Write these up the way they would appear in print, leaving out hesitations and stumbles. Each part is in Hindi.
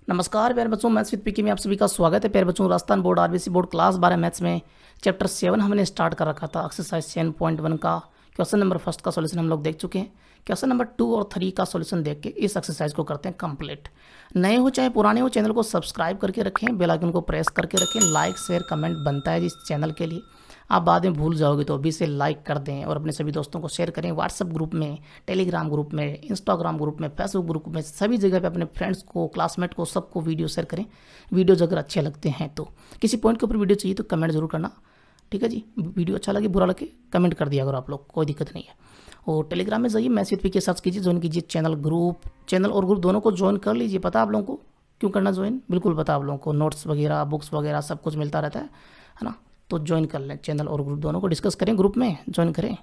नमस्कार प्यारे बच्चों, मैथ्स विद पीके में आप सभी का स्वागत है। प्यारे बच्चों, Rajasthan board RBC board class 12 maths में चैप्टर 7 हमने स्टार्ट कर रखा था। एक्सरसाइज 7.1 का क्वेश्चन नंबर फर्स्ट का सॉल्यूशन हम लोग देख चुके हैं। क्वेश्चन नंबर 2 और 3 का सॉल्यूशन देख के इस एक्सरसाइज को करते हैं कंप्लीट। नए हो चाहे पुराने हो, चैनल को सब्सक्राइब करके रखें, बेल आइकन को प्रेस करके रखें। लाइक शेयर कमेंट बनता है इस चैनल के लिए। आप बाद में भूल जाओगे तो अभी से लाइक कर दें और अपने सभी दोस्तों को शेयर करें। व्हाट्सएप ग्रुप में, टेलीग्राम ग्रुप में, इंस्टाग्राम ग्रुप में, फेसबुक ग्रुप में, सभी जगह पे अपने फ्रेंड्स को, क्लासमेट को, सबको वीडियो शेयर करें। वीडियोज अगर अच्छे लगते हैं तो किसी पॉइंट के ऊपर वीडियो चाहिए तो कमेंट जरूर करना, ठीक है जी। वीडियो अच्छा लगे बुरा लगे कमेंट कर दिया अगर आप लोग, कोई दिक्कत नहीं है। और टेलीग्राम में जाइए, मैथ्स विद पीके सर्च कीजिए, ज्वाइन कीजिए चैनल और ग्रुप दोनों को ज्वाइन कर लीजिए। पता आप लोगों को क्यों करना ज्वाइन, बिल्कुल पता आप लोगों को। नोट्स वगैरह, बुक्स वगैरह सब कुछ मिलता रहता है ना। तो ज्वाइन कर लें, चैनल और ग्रुप दोनों को डिस्कस करें, ग्रुप में ज्वाइन करें।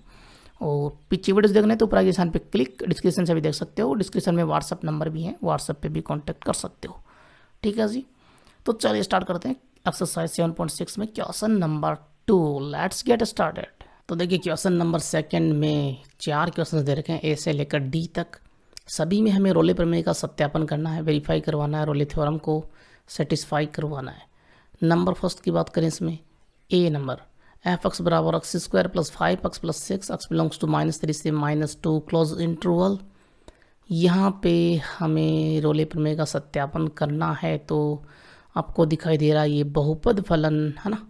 और पीछे वीडियोस देखने तो ऊपर आई निशान पे क्लिक, डिस्क्रिप्शन से भी देख सकते हो। डिस्क्रिप्शन में व्हाट्सअप नंबर भी है, व्हाट्सअप पे भी कांटेक्ट कर सकते हो, ठीक है जी। तो चलिए स्टार्ट करते हैं एक्सरसाइज 7.6 में question number 2। Let's get started. तो देखिए क्वेश्चन नंबर सेकंड में 4 क्वेश्चन दे रखे हैं, ए से लेकर डी तक। सभी में हमें रोले प्रमेय का सत्यापन करना है, वेरीफाई करवाना है, रोले थ्योरम को सेटिस्फाई करवाना है। नंबर फर्स्ट की बात करें इसमें, ए नंबर एफ एक्स बराबर x square plus 5x plus 6, x belongs to -3 से -2 क्लोज इंटरवल। यहाँ पे हमें रोले प्रमेय का सत्यापन करना है। तो आपको दिखाई दे रहा है ये बहुपद फलन है ना।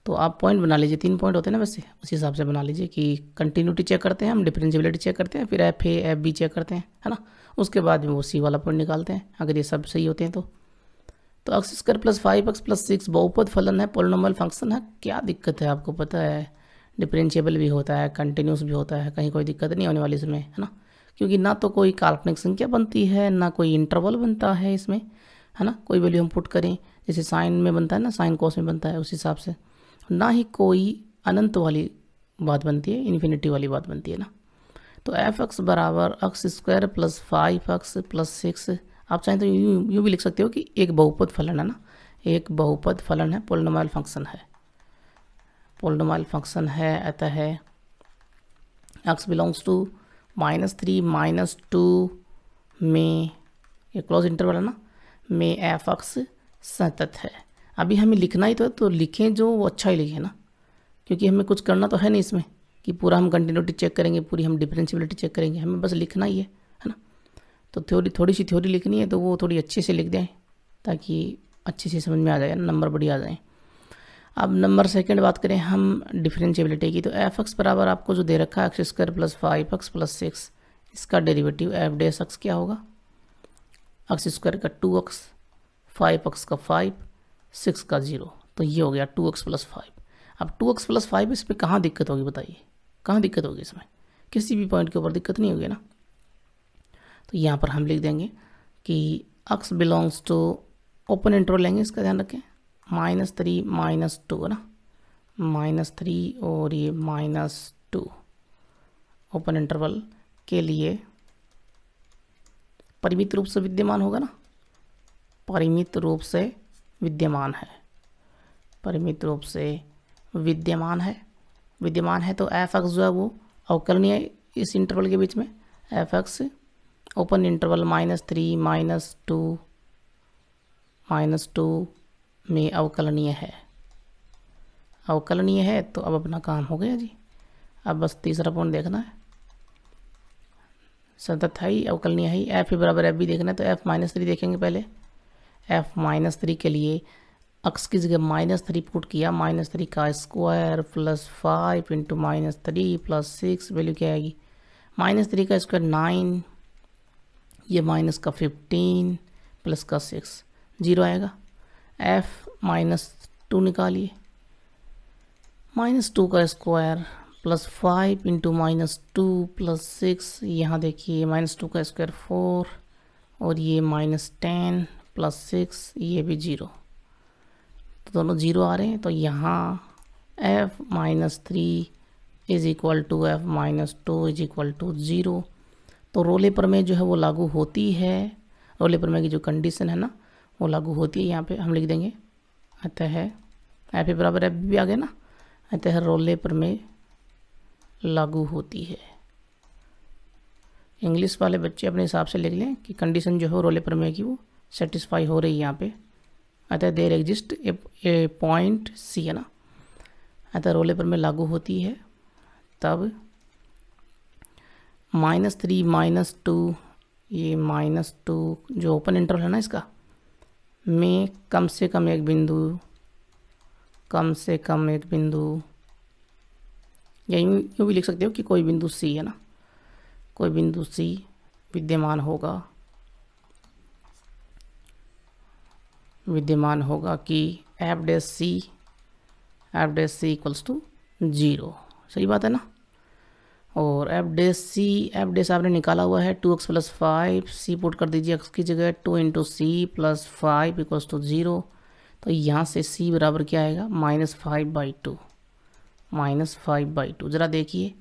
तो आप पॉइंट बना लीजिए, 3 पॉइंट होते हैं ना वैसे, उसी हिसाब से बना लीजिए कि कंटिन्यूटी चेक करते हैं हम, डिफरेंशिएबिलिटी चेक करते हैं, फिर f a f b check करते हैं, है ना। उसके बाद में वो सी वाला पॉइंट निकालते हैं अगर ये सब सही होते हैं तो x square plus 5x plus 6 बहुपद फलन है, पोलिनोमियल फंक्शन है। क्या दिक्कत है आपको पता है, डिफरेंशिएबल भी होता है, कंटिन्यूस भी होता है, कहीं कोई दिक्कत नहीं होने वाली इसमें, है ना। क्योंकि ना तो कोई काल्पनिक संख्या बनती है, ना कोई इंटरवल बनता है इसमें, है ना। कोई वैल्यू हम पुट करें जैसे साइन में बनता है ना, साइन कोस में बनता है उस हिसाब से, ना ही कोई अनंत वाली बात बनती है, इन्फिनिटी वाली बात बनती है ना। तो एफ एक्स बराबर x square plus 5x plus 6, आप चाहें तो यूँ भी लिख सकते हो कि एक बहुपद फलन है ना, एक बहुपद फलन है, पोलिनोमियल फंक्शन है, पोलिनोमियल फंक्शन है। अतः एक्स बिलोंग्स टू -3 -2 में, ये क्लोज इंटरवल है ना, में एफ एक्स सतत है। अभी हमें लिखना ही तो लिखें जो वो अच्छा ही लिखे ना, क्योंकि हमें कुछ करना तो है नहीं इसमें कि पूरा हम कंटिन्यूटी चेक करेंगे, पूरी हम डिफरेंशिएबिलिटी चेक करेंगे, हमें बस लिखना ही है ना। तो थोड़ी सी थ्योरी लिखनी है तो वो थोड़ी अच्छे से लिख दें ताकि अच्छे से समझ में आ जाए, नंबर बढ़िया आ जाए। अब नंबर सेकंड बात करें हम डिफरेंशिएबिलिटी की, तो एफ एक्स बराबर आपको जो दे रखा है x square plus 5x plus 6, इसका डेरिवेटिव एफ डैश एक्स क्या होगा, एक्स स्क्वायर का 2x, 5x का 5, 6 का 0, तो ये हो गया 2x प्लस 5। अब 2x प्लस 5 इस पर कहाँ दिक्कत होगी बताइए, कहाँ दिक्कत होगी इसमें, किसी भी पॉइंट के ऊपर दिक्कत नहीं होगी ना। तो यहाँ पर हम लिख देंगे कि x belongs to, open interval लेंगे, इसका ध्यान रखें, -3 -2 है ना, -3 और ये -2 ओपन इंटरवल के लिए परिमित रूप से विद्यमान होगा ना, परिमित रूप से विद्यमान है, परिमित रूप से विद्यमान है। तो एफ एक्स जो है वो अवकलनीय है इस इंटरवल के बीच में, एफ एक्स ओपन इंटरवल -3 -2 में अवकलनीय है, अवकलनीय है। तो अब अपना काम हो गया जी। अब बस तीसरा पॉइंट देखना है, सतत है ही, अवकलनीय है ही, एफ ही बराबर एफ भी देखना है। तो एफ -3 देखेंगे पहले, एफ -3 के लिए एक्स की जगह -3 पुट किया, -3 का square plus 5 into -3 plus 6, value क्या आएगी, -3 का स्क्वायर 9, ये माइनस का 15 प्लस का 6, 0 आएगा। एफ -2 निकालिए, -2 का स्क्वायर प्लस 5 इंटू -2 प्लस 6, यहाँ देखिए -2 का स्क्वायर 4 और ये -10 प्लस 6, ये भी 0, तो दोनों 0 आ रहे हैं। तो यहाँ f -3 is equal to f -2 is equal to 0। तो रोले प्रमेय जो है वो लागू होती है, रोले प्रमेय की जो कंडीशन है ना वो लागू होती है। यहाँ पे हम लिख देंगे अतः एफ बराबर एफ भी आ गया ना, अतः रोले प्रमेय लागू होती है। इंग्लिश वाले बच्चे अपने हिसाब से लिख लें कि कंडीशन जो है रोले प्रमेय की वो सेटिस्फाई हो रही है यहाँ पे, अतः there exist a point c है ना, अतः रोल पेपर में लागू होती है, तब -3 -2 ये -2 जो ओपन इंटरवल है ना इसका में कम से कम एक बिंदु या यूँ भी लिख सकते हो कि कोई बिंदु सी है ना, कोई बिंदु सी विद्यमान होगा कि f dash c equals to 0। सही बात है ना। और एफ डैश आपने निकाला हुआ है 2x + 5, सी पुट कर दीजिए x की जगह 2 × c + 5 इक्वल्स टू 0। तो यहाँ से c बराबर क्या आएगा, -5/2। ज़रा देखिए,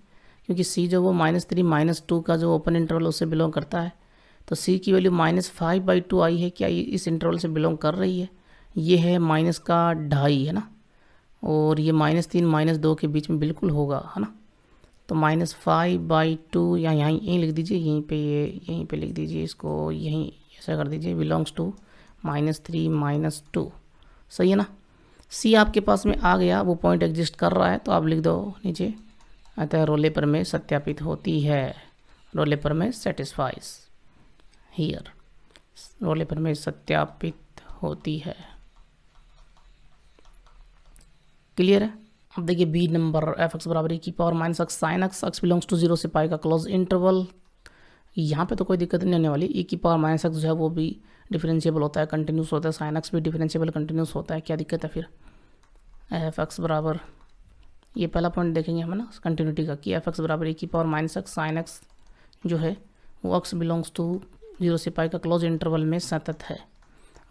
क्योंकि c जो वो -3 -2 का जो ओपन इंटरवल उससे बिलोंग करता है, तो c की वैल्यू -5/2 आई है, क्या ये इस इंटरवल से बिलोंग कर रही है? ये है -2.5 है ना, और ये -3 -2 के बीच में बिल्कुल होगा, है ना। तो -5/2 या यहीं लिख दीजिए, यहीं पे लिख दीजिए इसको, यहीं ऐसा कर दीजिए, बिलोंग्स टू -3 -2। सही है ना। सी आपके पास में आ गया, वो पॉइंट एग्जिस्ट कर रहा है, तो आप लिख दो नीचे, अतः रोल पेपर में सत्यापित होती है, रोल पेपर में सेटिस्फाइज हियर, रोल पेपर में सत्यापित होती है। क्लियर है। अब देखिए बी नंबर, f(x) बराबर e की power -x sin x belongs to 0 से पाई का क्लोज इंटरवल। यहाँ पे तो कोई दिक्कत नहीं होने वाली, e की पावर -x जो है वो भी डिफरेंशिएबल होता है, कंटिन्यूस होता है, sin x भी डिफरेंशिएबल कंटिन्यूस होता है, क्या दिक्कत है फिर। f(x) बराबर, ये पहला पॉइंट देखेंगे हम ना कंटिन्यूटी का, कि f(x) बराबर e की पावर -x sin x जो है वो x बिलोंग्स टू 0 से पाई का क्लोज इंटरवल में सतत है।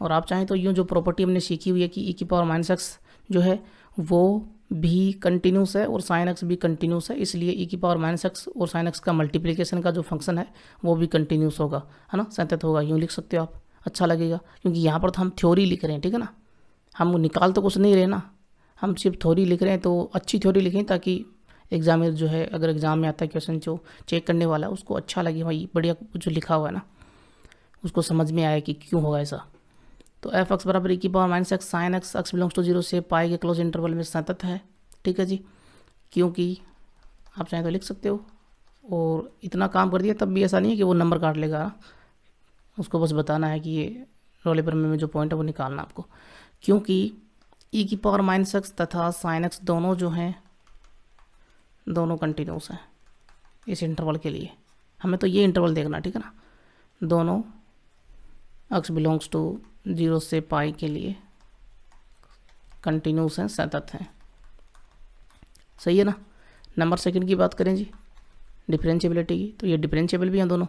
और आप चाहें तो यूँ जो प्रॉपर्टी हमने सीखी हुई है कि e की पावर -x जो है वो भी कंटिन्यूस है और sin x भी कंटिन्यूस है, इसलिए e की पावर -x और sin x का मल्टीप्लिकेशन का जो फंक्शन है वो भी कंटिन्यूस होगा, है ना, सतत होगा। यूँ लिख सकते हो आप, अच्छा लगेगा, क्योंकि यहाँ पर तो हम थ्योरी लिख रहे हैं, ठीक है ना, हम निकाल तो कुछ नहीं रहे ना, हम सिर्फ थ्योरी लिख रहे हैं, तो अच्छी थ्योरी लिखें ताकि एग्जामिनर जो है, अगर एग्जाम में आता है क्वेश्चन जो चेक करने वाला है उसको अच्छा लगे, भाई बढ़िया जो लिखा हुआ है ना उसको समझ में आए कि क्यों होगा ऐसा। तो f(x) बराबर e की power -x sin x belongs to 0 से पाई के क्लोज इंटरवल में सतत है, ठीक है जी, क्योंकि आप चाहें तो लिख सकते हो। और इतना काम कर दिया तब भी ऐसा नहीं है कि वो नंबर काट लेगा, उसको बस बताना है कि ये रोल पेपर में जो पॉइंट है वो निकालना आपको, क्योंकि e की पावर -x तथा sin x दोनों जो हैं दोनों कंटिन्यूस हैं इस इंटरवल के लिए। हमें तो ये इंटरवल देखना, ठीक है ना, दोनों x बिलोंग्स टू 0 से पाई के लिए कंटिन्यूस हैं, सतत हैं। सही है ना। नंबर सेकंड की बात करें जी, डिफरेंशिएबिलिटी की, तो ये डिफरेंशिएबल भी हैं दोनों।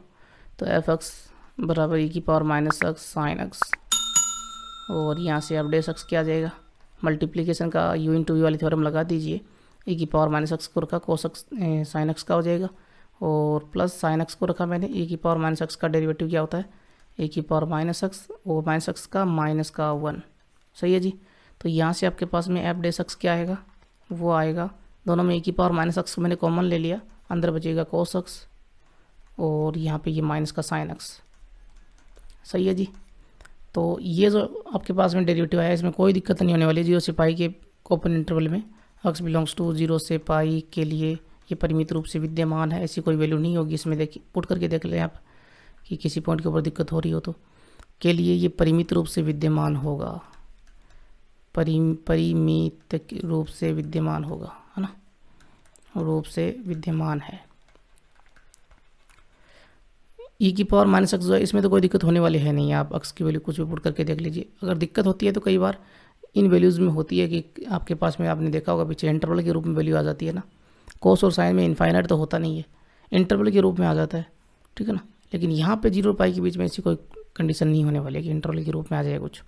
तो f(x) बराबर e की पावर -x sin x, और यहाँ से f डैश x क्या आ जाएगा, मल्टीप्लिकेशन का u × v वाली थ्योरम लगा दीजिए, e की पावर -x को रखा, cos x sin x का हो जाएगा, और प्लस sin x को रखा मैंने, e की पावर -x का डेरिवेटिव क्या होता है, e की पावर -x और -x का -1। सही है जी। तो यहाँ से आपके पास में f डैश x क्या आएगा, वो आएगा, दोनों में e की पावर -x को मैंने कॉमन ले लिया, अंदर बचेगा cos x और यहाँ पे ये माइनस का sin x। सही है जी। तो ये जो आपके पास में डेरिवेटिव है इसमें कोई दिक्कत नहीं होने वाली, 0 से पाई के ओपन इंटरवल में x बिलोंग्स टू 0 से पाई के लिए ये परिमित रूप से विद्यमान है, ऐसी कोई वैल्यू नहीं होगी इसमें। देखिए पुट करके देख लें आप कि किसी पॉइंट के ऊपर दिक्कत हो रही हो तो, के लिए ये परिमित रूप से विद्यमान होगा, परिमित रूप से विद्यमान होगा, है ना, रूप से विद्यमान है। e की पावर -x जो है इसमें तो कोई दिक्कत होने वाली है नहीं, आप x की वैल्यू कुछ भी पुट करके देख लीजिए। अगर दिक्कत होती है तो कई बार इन वैल्यूज़ में होती है कि आपके पास में, आपने देखा होगा पीछे, इंटरवल के रूप में वैल्यू आ जाती है ना, कोस और साइन में इनफाइनाइट तो होता नहीं है, इंटरवल के रूप में आ जाता है, ठीक है ना। लेकिन यहाँ पे 0 और पाई के बीच में ऐसी कोई कंडीशन नहीं होने वाली है कि इंटरवल के रूप में आ जाए कुछ,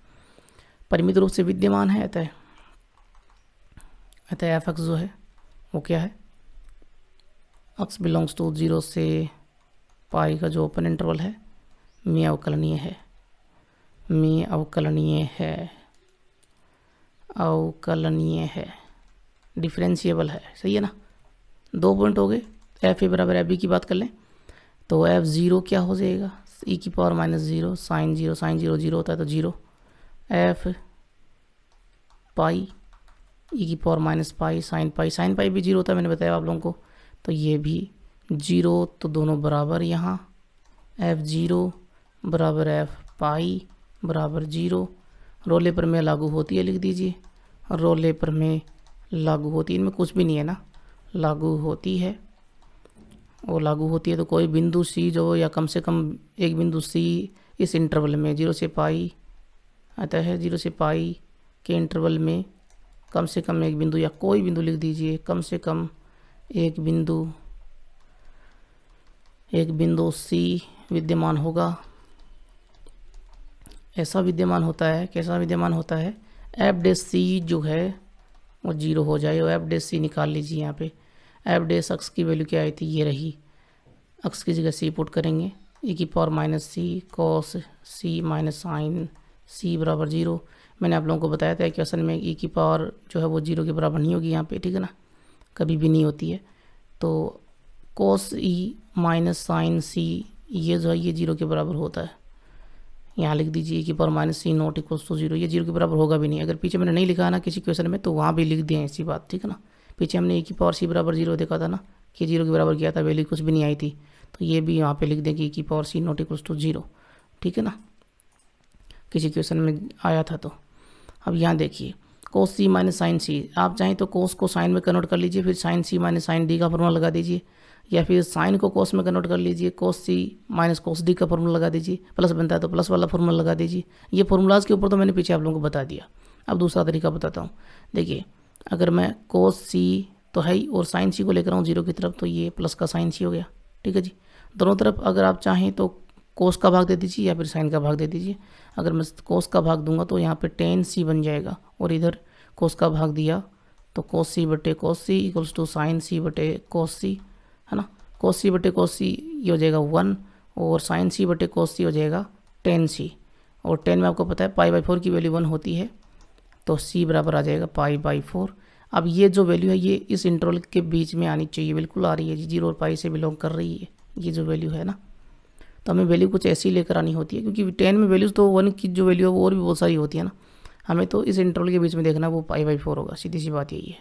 परिमित रूप से विद्यमान है। अतः f(x) जो है वो क्या है, x बिलोंग्स टू 0 से पाई का जो ओपन इंटरवल है में अवकलनीय है, अवकलनीय है, डिफरेंशिएबल है। सही है ना। 2 पॉइंट हो गए। f(a) बराबर f(b) की बात कर लें तो f(0) क्या हो जाएगा, ई की power minus zero sine zero zero होता है तो जीरो, एफ पाई ई की power minus pi sine pi भी जीरो होता है, मैंने बताया आप लोगों को, तो ये भी जीरो, तो दोनों बराबर यहाँ एफ जीरो बराबर एफ पाई बराबर जीरो। रोले पर में लागू होती है लिख दीजिए, रोले पर में लागू होती है, इनमें कुछ भी नहीं है ना, लागू होती है, और लागू होती है तो कोई बिंदु सी जो या कम से कम एक बिंदु सी इस इंटरवल में 0 से पाई आता है, 0 से पाई के इंटरवल में कम से कम एक बिंदु या कोई बिंदु लिख दीजिए, कम से कम एक बिंदु सी विद्यमान होगा। ऐसा विद्यमान होता है, कैसा विद्यमान होता है, एफ डैश सी जो है वो जीरो हो जाए, और एफ डैश सी निकाल लीजिए। यहाँ पे एफ डैश अक्स की वैल्यू क्या आई थी, ये रही, अक्स की जगह सी पुट करेंगे, ई की पावर माइनस सी कॉस सी माइनस साइन सी बराबर जीरो। मैंने आप लोगों को बताया था क्वेश्चन में ई की पावर जो है वो जीरो के बराबर नहीं होगी यहाँ पे, ठीक है ना, कभी भी नहीं होती है। तो कॉस ई माइनस साइन सी ये जो है ये जीरो के बराबर होता है, यहाँ लिख दीजिए कि power minus c not equals to zero, ये जीरो के बराबर होगा भी नहीं। अगर पीछे मैंने नहीं लिखा है ना किसी क्वेश्चन में तो वहाँ भी लिख दिए ऐसी बात, ठीक है ना। पीछे हमने ए की पावर सी बराबर जीरो देखा था ना, कि जीरो के बराबर किया था, वैल्यू कुछ भी नहीं आई थी, तो ये भी यहाँ पे लिख दें कि ए की power c not equals to zero, ठीक है ना, किसी क्वेश्चन में आया था तो। अब यहाँ देखिए कोस सी माइनस साइन सी, आप चाहें तो कोस को साइन में कन्वर्ट कर लीजिए, फिर साइन सी माइनस साइन डी का फॉर्मूला लगा दीजिए, या फिर साइन को कोस में कन्वर्ट कर लीजिए, कोस सी माइनस कोस डी का फॉर्मूला लगा दीजिए, प्लस बनता है तो प्लस वाला फॉर्मूला लगा दीजिए। ये फॉर्मूलाज के ऊपर तो मैंने पीछे आप लोगों को बता दिया। अब दूसरा तरीका बताता हूँ। देखिए अगर मैं कोस सी तो है ही और साइन सी को लेकर आऊँ जीरो की तरफ, तो ये प्लस का साइन सी हो गया, ठीक है जी। दोनों तरफ अगर आप चाहें तो कोस का भाग दे दीजिए या फिर साइन का भाग दे दीजिए। अगर मैं कोस का भाग दूंगा तो यहाँ पे टेन सी बन जाएगा, और इधर कोस का भाग दिया तो कोस सी बटे कोस सी इक्वल्स टू साइन सी बटे कोस सी, है ना। कोस सी बटे कोस सी ये हो जाएगा 1, और साइन सी बटे कोस सी हो जाएगा टेन सी, और 10 में आपको पता है पाई बाई 4 की वैल्यू 1 होती है, तो सी बराबर आ जाएगा पाई बाई 4। अब ये जो वैल्यू है ये इस इंटरवल के बीच में आनी चाहिए, बिल्कुल आ रही है जी, 0 और पाई से बिलोंग कर रही है ये जो वैल्यू है ना। तो हमें वैल्यू कुछ ऐसी लेकर आनी होती है, क्योंकि 10 में वैल्यूज़ तो 1 की जो वैल्यू है वो और भी बहुत सारी होती है ना, हमें तो इस इंटरवल के बीच में देखना वो पाई बाई 4 होगा, सीधी सी बात यही है।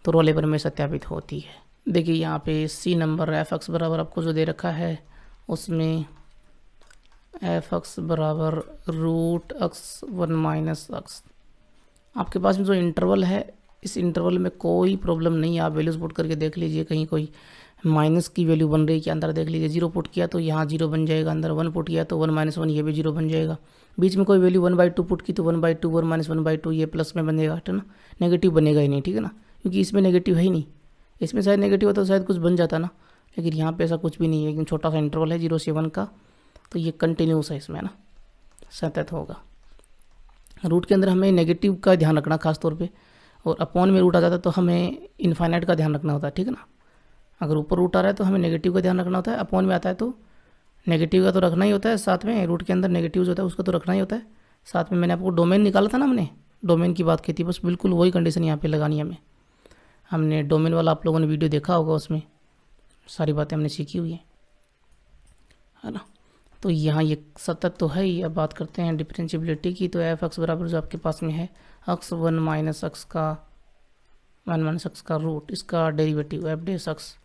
तो रोल लेबर में सत्यापित होती है। देखिए यहाँ पे सी नंबर एफ एक्स बराबर आपको जो दे रखा है उसमें एफ एक्स बराबर रूट एक्स 1 माइनस एक्स। आपके पास में जो इंटरवल है इस इंटरवल में कोई प्रॉब्लम नहीं है, आप वैल्यूज़ पुट करके देख लीजिए, कहीं कोई माइनस की वैल्यू बन रही है क्या, अंदर देख लीजिए। 0 पुट किया तो यहाँ 0 बन जाएगा, अंदर 1 पुट किया तो 1 माइनस 1 ये भी 0 बन जाएगा। बीच में कोई वैल्यू 1/2 पुट की तो 1/2 1 माइनस 1/2 ये प्लस में बनेगा, ठीक है ना, नेगेटिव बनेगा ही नहीं, ठीक है ना, क्योंकि इसमें नेगेटिव है ही नहीं। इसमें शायद नेगेटिव होता तो शायद कुछ बन जाता ना, लेकिन यहाँ पे ऐसा कुछ भी नहीं है, एकदम छोटा सा इंटरवल है 0 से 1 का, तो ये कंटिन्यूस है इसमें ना, सतत होगा। रूट के अंदर हमें नेगेटिव का ध्यान रखना खास तौर पे, और अपॉन में रूट आ जाता है तो हमें इनफाइनाइट का ध्यान रखना होता है, ठीक है ना। अगर ऊपर रूट आ रहा है तो हमें नेगेटिव का ध्यान रखना होता है, अपॉन में आता है तो नेगेटिव का तो रखना ही होता है, साथ में रूट के अंदर नेगेटिव जो होता है उसका तो रखना ही होता है साथ में। मैंने आपको डोमेन निकाला था ना, हमने डोमेन की बात की थी, बस बिल्कुल वही कंडीशन यहाँ पे लगानी है हमें। हमने डोमेन वाला आप लोगों ने वीडियो देखा होगा, उसमें सारी बातें हमने सीखी हुई है ना। तो यहाँ ये सतत तो है ही। अब बात करते हैं डिफरेंशियबिलिटी की। तो एफ एक्स बराबर जो आपके पास में है एक्स 1 माइनस एक्स का रूट, इसका derivative f dash x,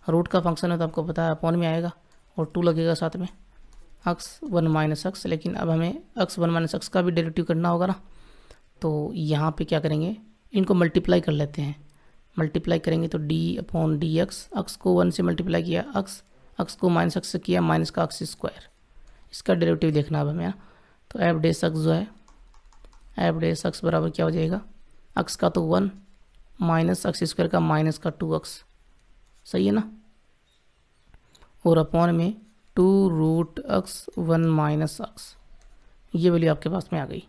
root का फंक्शन है तो आपको पता है अपॉन में आएगा और 2 लगेगा साथ में, एक्स 1 माइनस एक्स। लेकिन अब हमें एक्स 1 माइनस एक्स का भी डेरिवेटिव करना होगा ना, तो यहाँ पे क्या करेंगे, इनको मल्टीप्लाई कर लेते हैं। मल्टीप्लाई करेंगे तो D upon D x, x को 1 से मल्टीप्लाई किया एक्स को माइनस एक्स से किया माइनस का एक्स स्क्वायर, इसका डेरिवेटिव देखना अब हमें। तो एफ डैश एक्स जो है, एफ डैश एक्स बराबर क्या हो जाएगा, एक्स का तो 1 माइनस एक्स स्क्वायर का माइनस का 2x, सही है ना, और अपॉन में 2 रूट एक्स 1 माइनस एक्स, ये वैल्यू आपके पास में आ गई।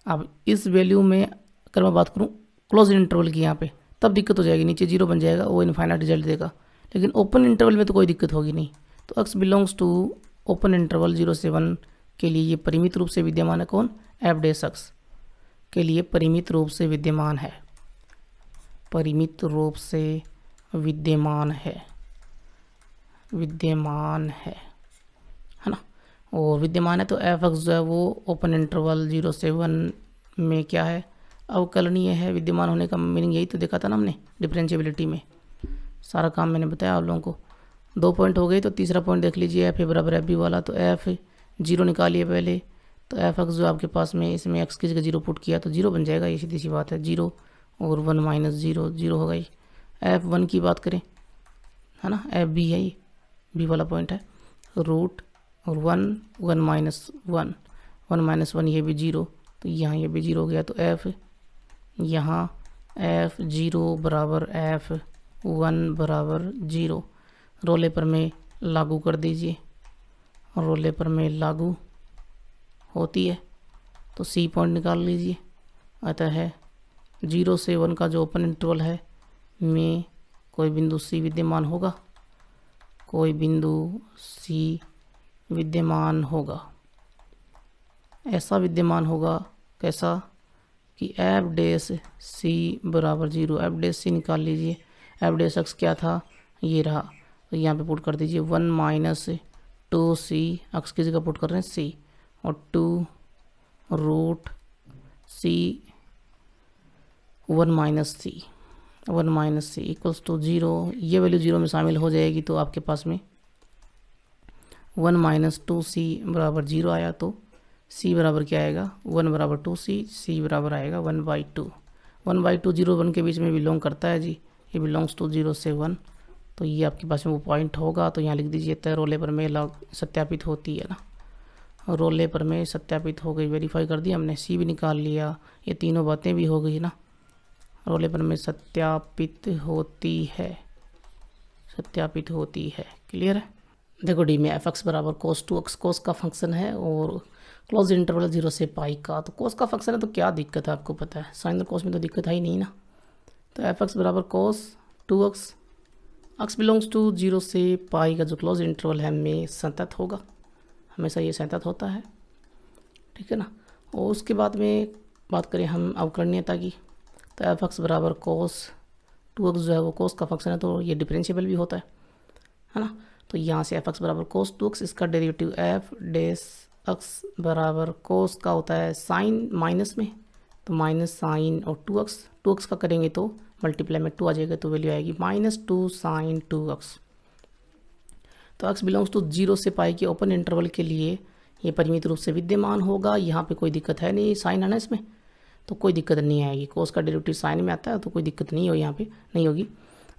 अब इस वैल्यू में अगर मैं बात करूँ क्लोज इंटरवल की यहाँ पे, तब दिक्कत हो जाएगी, नीचे 0 बन जाएगा, वो इनफाइनाइट रिजल्ट देगा। लेकिन ओपन इंटरवल में तो कोई दिक्कत होगी नहीं। तो x belongs to open interval 0 से 1 के लिए ये परिमित रूप से विद्यमान है। कौन, एफ डैश एक्स के लिए परिमित रूप से विद्यमान है, परिमित रूप से विद्यमान है ना। और विद्यमान है तो एफ एक्स जो है वो ओपन इंटरवल 0 से 1 में क्या है, अवकलनीय है। विद्यमान होने का मीनिंग यही तो देखा था ना हमने डिफरेंशिएबिलिटी में, सारा काम मैंने बताया आप लोगों को। 2 पॉइंट हो गए, तो तीसरा पॉइंट देख लीजिए, एफ ए बराबर एफ बी वाला। तो एफ 0 निकालिए पहले, तो एफ एक्स जो आपके पास में, इसमें एक्स की जगह 0 पुट किया तो 0 बन जाएगा, ये सीधी सी बात है। 0 और 1 माइनस 0, 0 हो गई। एफ 1 की बात करें, है ना, एफ बी है, ये बी वाला पॉइंट है, रूट और 1, 1 माइनस 1, 1 माइनस 1, ये भी 0, तो यहाँ ये भी 0 हो गया। तो एफ यहाँ एफ 0 बराबर एफ 1 बराबर 0। रोले पर में लागू कर दीजिए, रोले पर में लागू होती है तो सी पॉइंट निकाल लीजिए। अतः है 0 से 1 का जो ओपन इंटरवल है में कोई बिंदु सी विद्यमान होगा, कोई बिंदु सी विद्यमान होगा। ऐसा विद्यमान होगा कैसा कि एफ डैश सी बराबर 0। एफ डैश सी निकाल लीजिए, एफ डैश एक्स क्या था, ये रहा, तो यहाँ पे पुट कर दीजिए 1 माइनस 2 सी, एक्स की जगह पुट कर रहे हैं सी, और 2 root c 1 minus c, 1 minus c equals to 0। ये वैल्यू 0 में शामिल हो जाएगी, तो आपके पास में 1 माइनस 2 सी बराबर 0 आया। तो सी बराबर क्या आएगा, 1 बराबर 2 सी, सी बराबर आएगा 1/2। 1/2 0 1 के बीच में बिलोंग करता है जी, ये बिलोंग्स टू 0 से 1, तो ये आपके पास में वो पॉइंट होगा। तो यहाँ लिख दीजिए, तय रोले पर में सत्यापित होती है ना, रोले पर में सत्यापित हो गई, वेरीफाई कर दिया हमने, सी भी निकाल लिया, ये तीनों बातें भी हो गई ना, रोले पर में सत्यापित होती है, सत्यापित होती है। क्लियर है। देखो डी में एफ एक्स बराबर कोस 2x, कोस का फंक्शन है और क्लोज इंटरवल 0 से पाई का, तो कोस का फंक्शन है तो क्या दिक्कत है, आपको पता है, साइन और कोस में तो दिक्कत है ही नहीं ना। तो एफ एक्स बराबर कोस 2x, एक्स बिलोंग्स टू 0 से पाई का जो क्लोज इंटरवल है में संतत होगा, हमेशा ये संतत होता है, ठीक है ना। और उसके बाद में बात करें हम अवकलनीयता की, तो एफ एक्स बराबर कोस 2x जो है वो कोस का फंक्शन है, तो ये डिफरेंशिएबल भी होता है ना। तो यहाँ से एफ एक्स बराबर कोस 2x, इसका डेरिवेटिव एफ डैश एक्स बराबर कोस का होता है साइन माइनस में, तो माइनस साइन और 2x का करेंगे तो मल्टीप्लाई में 2 आ जाएगा, तो वैल्यू आएगी -2 साइन 2x। तो x बिलोंग्स टू 0 से पाई के ओपन इंटरवल के लिए ये परिमित रूप से विद्यमान होगा, यहाँ पे कोई दिक्कत है नहीं, साइन है ना इसमें, तो कोई दिक्कत नहीं आएगी। कोस का डेरिवेटिव साइन में आता है तो कोई दिक्कत नहीं हो, यहाँ पे नहीं होगी।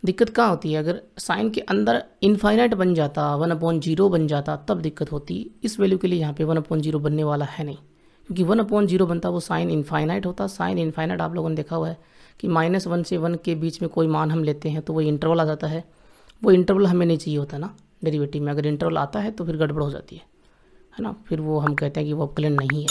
दिक्कत कहाँ होती है, अगर साइन के अंदर इनफाइनाइट बन जाता, 1/0 बन जाता, तब दिक्कत होती। इस वैल्यू के लिए यहाँ पे 1/0 बनने वाला है नहीं, क्योंकि 1/0 बनता वो साइन इनफाइनाइट होता। साइन इनफाइनाइट आप लोगों ने देखा हुआ है कि -1 से 1 के बीच में कोई मान हम लेते हैं तो वो इंटरवल आ जाता है, वो इंटरवल हमें नहीं चाहिए होता ना डेरिवेटिव में। अगर इंटरवल आता है तो फिर गड़बड़ हो जाती है ना, फिर वो हम कहते हैं कि वो अवकलन नहीं है,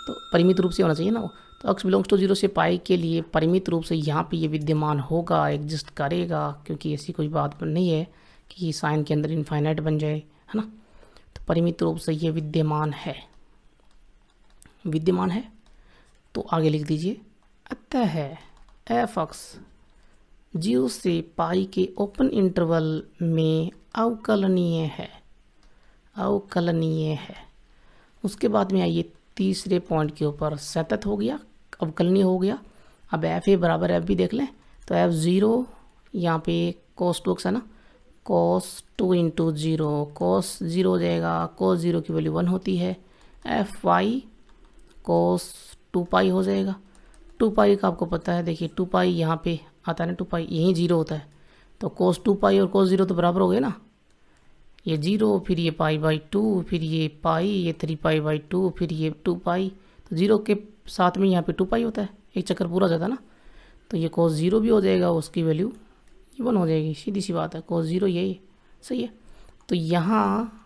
तो परिमित रूप से होना चाहिए ना वो। तो x बिलोंग्स टू 0 से पाई के लिए परिमित रूप से यहाँ पे ये विद्यमान होगा, एग्जिस्ट करेगा, क्योंकि ऐसी कोई बात नहीं है कि साइन के अंदर इनफाइनाइट बन जाए, है ना। तो परिमित रूप से ये विद्यमान है, विद्यमान है। तो आगे लिख दीजिए, अतः है एफ एक्स 0 से पाई के ओपन इंटरवल में अवकलनीय है, अवकलनीय है। उसके बाद में आइए तीसरे पॉइंट के ऊपर, सतत हो गया, अवकलनीय हो गया। अब एफ ए बराबर एफ भी देख लें, तो एफ 0 यहाँ पे कोस 2x है ना, कोस 2 इंटू 0, कोस 0 हो जाएगा, कोस 0 की वैल्यू 1 होती है। एफ वाई कोस 2 पाई हो जाएगा, 2 पाई का आपको पता है, देखिए 2 पाई यहाँ पे आता है ना, 2 पाई यहीं 0 होता है, तो कोस 2 पाई और कोस 0 तो बराबर हो गए ना, ये 0 फिर ये π/2 फिर ये पाई, ये 3π/2 फिर ये 2 पाई, तो 0 के साथ में यहाँ पे 2 पाई होता है, एक चक्कर पूरा जाता है ना, तो ये cos 0 भी हो जाएगा, उसकी वैल्यू 1 हो जाएगी, सीधी सी बात है, cos 0 यही सही है। तो यहाँ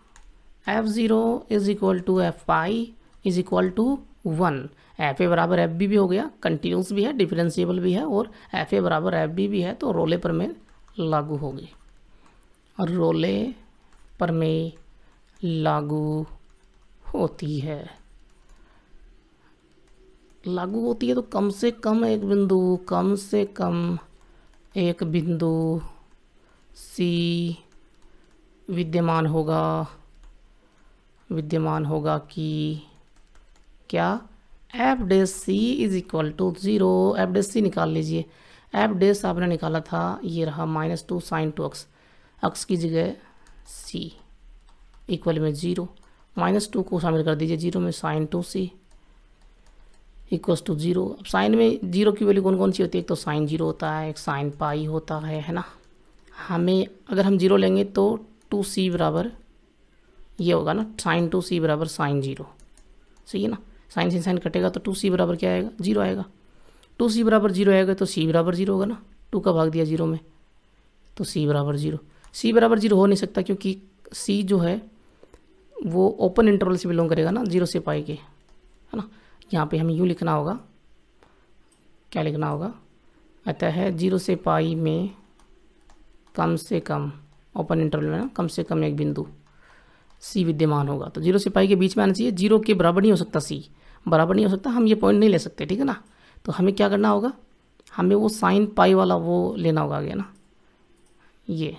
f0 is equal to f pi is equal to 1, f a बराबर एफ बी भी हो गया, कंटिन्यूस भी है, डिफरेंशिएबल भी है, और एफ ए बराबर एफ बी भी है, तो रोले पर में लागू होगी, और रोले पर में लागू होती है, लागू होती है। तो कम से कम एक बिंदु, कम से कम एक बिंदु सी विद्यमान होगा, विद्यमान होगा कि क्या F dash C is equal to 0। F dash C निकाल लीजिए। एफ डैश आपने निकाला था, ये रहा -2 sin 2x, x की जगह c इक्वल में 0, -2 को शामिल कर दीजिए 0 में, sin 2c इक्वल्स टू 0। अब साइन में 0 की वैल्यू कौन कौन सी होती है? एक तो साइन 0 होता है, एक साइन पाई होता है ना। हमें अगर हम 0 लेंगे तो 2c बराबर ये होगा ना, साइन 2c बराबर साइन 0, सही है ना। साइन से साइन कटेगा तो 2c बराबर क्या आएगा? 0 आएगा। 2c बराबर 0 आएगा तो c बराबर 0 होगा ना, 2 का भाग दिया 0 में तो c बराबर 0। c बराबर 0 हो नहीं सकता क्योंकि c जो है वो ओपन इंटरवल से बिलोंग करेगा ना, 0 से पाई के, है ना। यहाँ पे हमें यूँ लिखना होगा, क्या लिखना होगा? अतः है 0 से पाई में कम से कम, ओपन इंटरवल में ना, कम से कम एक बिंदु c विद्यमान होगा। तो 0 से पाई के बीच में आना चाहिए, 0 के बराबर नहीं हो सकता, c बराबर नहीं हो सकता, हम ये पॉइंट नहीं ले सकते, ठीक है ना। तो हमें क्या करना होगा? हमें वो साइन पाई वाला वो लेना होगा आगे ना, ये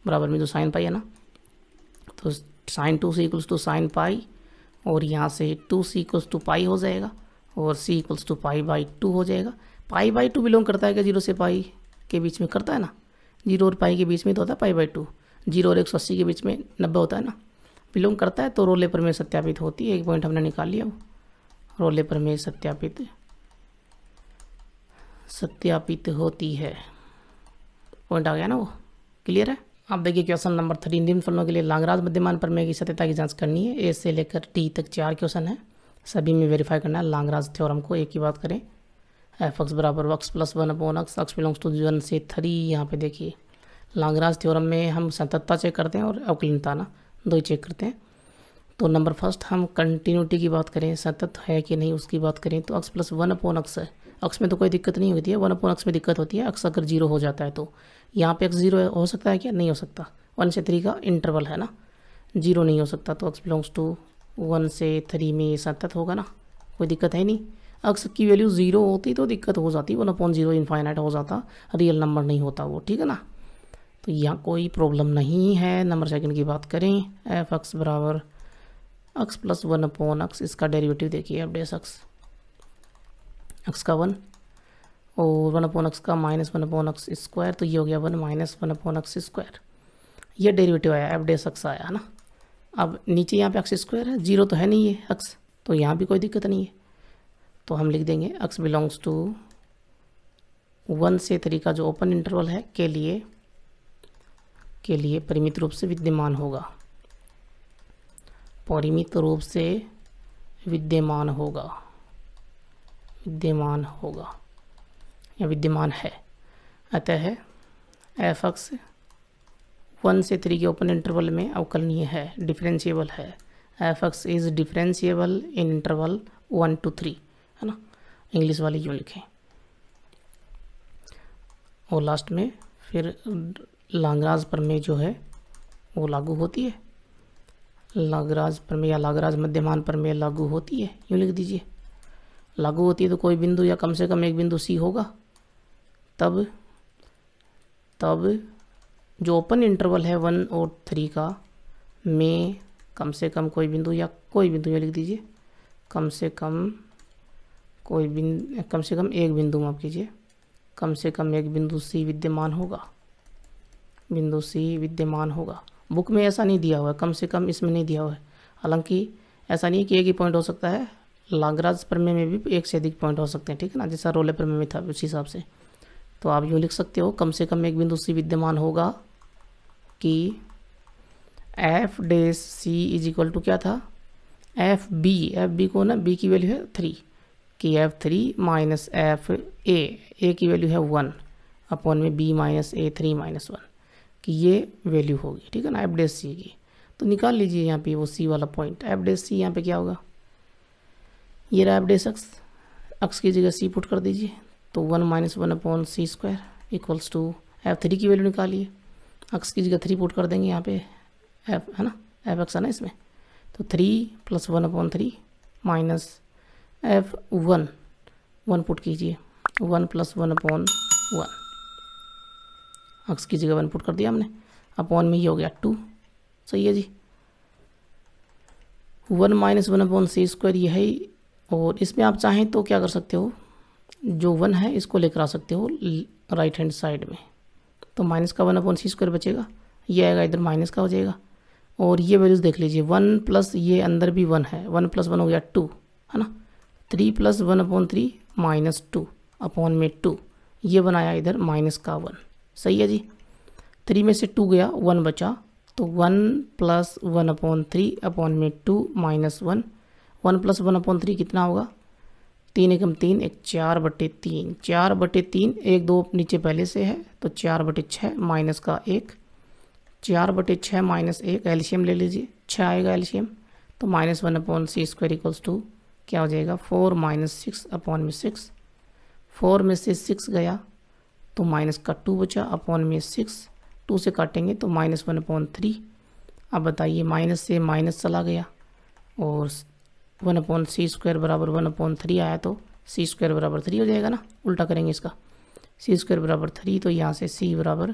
बराबर में जो साइन पाई है ना, तो sine 2c equals to sine pi, और यहाँ से 2c इक्वल्स टू पाई हो जाएगा, और c equals to pi by 2 हो जाएगा। पाई बाई 2 बिलोंग करता है क्या 0 से पाई के बीच में? करता है ना। 0 और पाई के बीच में तो होता है पाई बाई 2, 0 और 180 के बीच में 90 होता है ना, बिलोंग करता है। तो रोले प्रमेय सत्यापित होती है, एक पॉइंट हमने निकाल लिया। रोले प्रमेय सत्यापित होती है, पॉइंट आ गया ना, वो क्लियर है। अब देखिए क्वेश्चन नंबर 3, निम्न फलनों के लिए लाग्रांज मध्यमान प्रमेय की सत्यता की जांच करनी है। ए से लेकर टी तक 4 क्वेश्चन है, सभी में वेरीफाई करना है लाग्रांज थ्योरम को। एक ही बात करें, एफ एक्स बराबर x plus 1 upon x, x belongs to 1 से 3। यहाँ पे देखिए लाग्रांज थ्योरम में हम सततता चेक करते हैं और अवकलनीयता ना, दो ही चेक करते हैं। तो नंबर फर्स्ट हम कंटिन्यूटी की बात करें, सतत है कि नहीं उसकी बात करें, तो x प्लस 1 अपॉन एक्स है। एक्स में तो कोई दिक्कत नहीं होती है, 1 अपॉन एक्स में दिक्कत होती है। एक्स अगर 0 हो जाता है तो यहाँ पे x 0 हो सकता है क्या? नहीं हो सकता, 1 से 3 का इंटरवल है ना, 0 नहीं हो सकता। तो x बिलोंग्स टू 1 से 3 में ये सतत होगा ना, कोई दिक्कत है नहीं। x की वैल्यू 0 होती तो दिक्कत हो जाती, 1/0 इनफाइनाइट हो जाता, रियल नंबर नहीं होता वो, ठीक है ना। तो यहाँ कोई प्रॉब्लम नहीं है। नंबर सेकंड की बात करें, एफ एक्स बराबर x प्लस 1 अपॉन एक्स, इसका डेरिवेटिव देखिए एफ डैश एक्स का 1 और 1 अपॉन एक्स का -1 अपॉन एक्स स्क्वायर, तो ये हो गया 1 -1 अपॉन एक्स स्क्वायर, ये डेरिवेटिव आया, एफ डैश एक्स आया ना। अब नीचे यहाँ पे एक्स स्क्वायर है, 0 तो है नहीं ये एक्स, तो यहाँ भी कोई दिक्कत नहीं है। तो हम लिख देंगे x बिलोंग्स टू 1 से 3 का जो ओपन इंटरवल है के लिए परिमित रूप से विद्यमान होगा, परिमित रूप से विद्यमान होगा या विद्यमान है। अतः है एफ एक्स 1 से 3 के ओपन इंटरवल में अवकलनीय है, डिफरेंशिएबल है। F x is differentiable in interval 1 to 3, है ना, इंग्लिश वाले यूँ लिखें। और लास्ट में फिर लाग्रांज प्रमेय जो है वो लागू होती है, लाग्रांज प्रमेय या लाग्रांज मध्यमान प्रमेय लागू होती है, यूँ लिख दीजिए। लागू होती है तो कोई बिंदु या कम से कम एक बिंदु सी होगा, तब जो ओपन इंटरवल है 1 और 3 का में कम से कम कोई बिंदु या कोई बिंदु, ये लिख दीजिए, कम से कम एक बिंदु, माफ कीजिए, कम से कम एक बिंदु सी विद्यमान होगा। बुक में ऐसा नहीं दिया हुआ है, कम से कम इसमें नहीं दिया हुआ है। हालांकि ऐसा नहीं है कि एक ही पॉइंट हो सकता है, लाग्रांज प्रमेय में भी एक से अधिक पॉइंट हो सकते हैं, ठीक है ना, जैसा रोले प्रमेय में था उस हिसाब से। तो आप यूँ लिख सकते हो, कम से कम एक बिंदु सी विद्यमान होगा कि f dash C is equal to क्या था, एफ बी को ना, बी की वैल्यू है 3, कि F3 माइनस एफ ए की वैल्यू है 1 अपॉन में B माइनस A3 माइनस 1, कि ये वैल्यू होगी, ठीक है ना, एफ डैश सी की। तो निकाल लीजिए यहाँ पे वो सी वाला पॉइंट, एफ डैश सी यहाँ पे क्या होगा, ये रहा एफ डैश एक्स की जगह सी पुट कर दीजिए, तो 1 - 1 upon c square equals to F3 की वैल्यू निकालिए, एक्स की जगह 3 पुट कर देंगे यहाँ पे, एफ है ना, एफ एक्स है ना इसमें, तो 3 + 1 अपॉन 3 माइनस F1 पुट कीजिए, 1 + 1 अपॉन 1, एक्स की जगह 1 पुट कर दिया हमने, अपॉन में ये हो गया 2, सही है जी। 1 माइनस 1/c² ये है। और इसमें आप चाहें तो क्या कर सकते हो, जो 1 है इसको लेकर आ सकते हो राइट हैंड साइड में, तो माइनस का 1/c² बचेगा, ये आएगा इधर माइनस का हो जाएगा। और ये वैल्यूज़ देख लीजिए, 1 प्लस ये अंदर भी 1 है, 1 प्लस 1 हो गया 2 है ना, 3 प्लस 1/3 माइनस 2 अपॉन में 2, ये बनाया इधर माइनस का 1, सही है जी। 3 में से 2 गया, 1 बचा, तो 1 प्लस 1/3 अपॉन में 2 माइनस 1, 1 प्लस 1/3 कितना होगा, 3 एकम 3, एक 4/3, 4/3, 1 2 नीचे पहले से है तो 4/6 माइनस का 1, 4/6 माइनस 1, एलसीएम ले लीजिए, 6 आएगा एलसीएम, तो माइनस 1/c² इक्वल्स टू क्या हो जाएगा, 4 माइनस 6 अपॉन में 6, 4 में से 6 गया तो माइनस का 2 बचा अपॉन में 6, 2 से काटेंगे तो माइनस 1/3। अब बताइए माइनस से माइनस चला गया और 1/c² बराबर 1/3 आया, तो c² बराबर 3 हो जाएगा ना, उल्टा करेंगे इसका, c² बराबर 3, तो यहाँ से c बराबर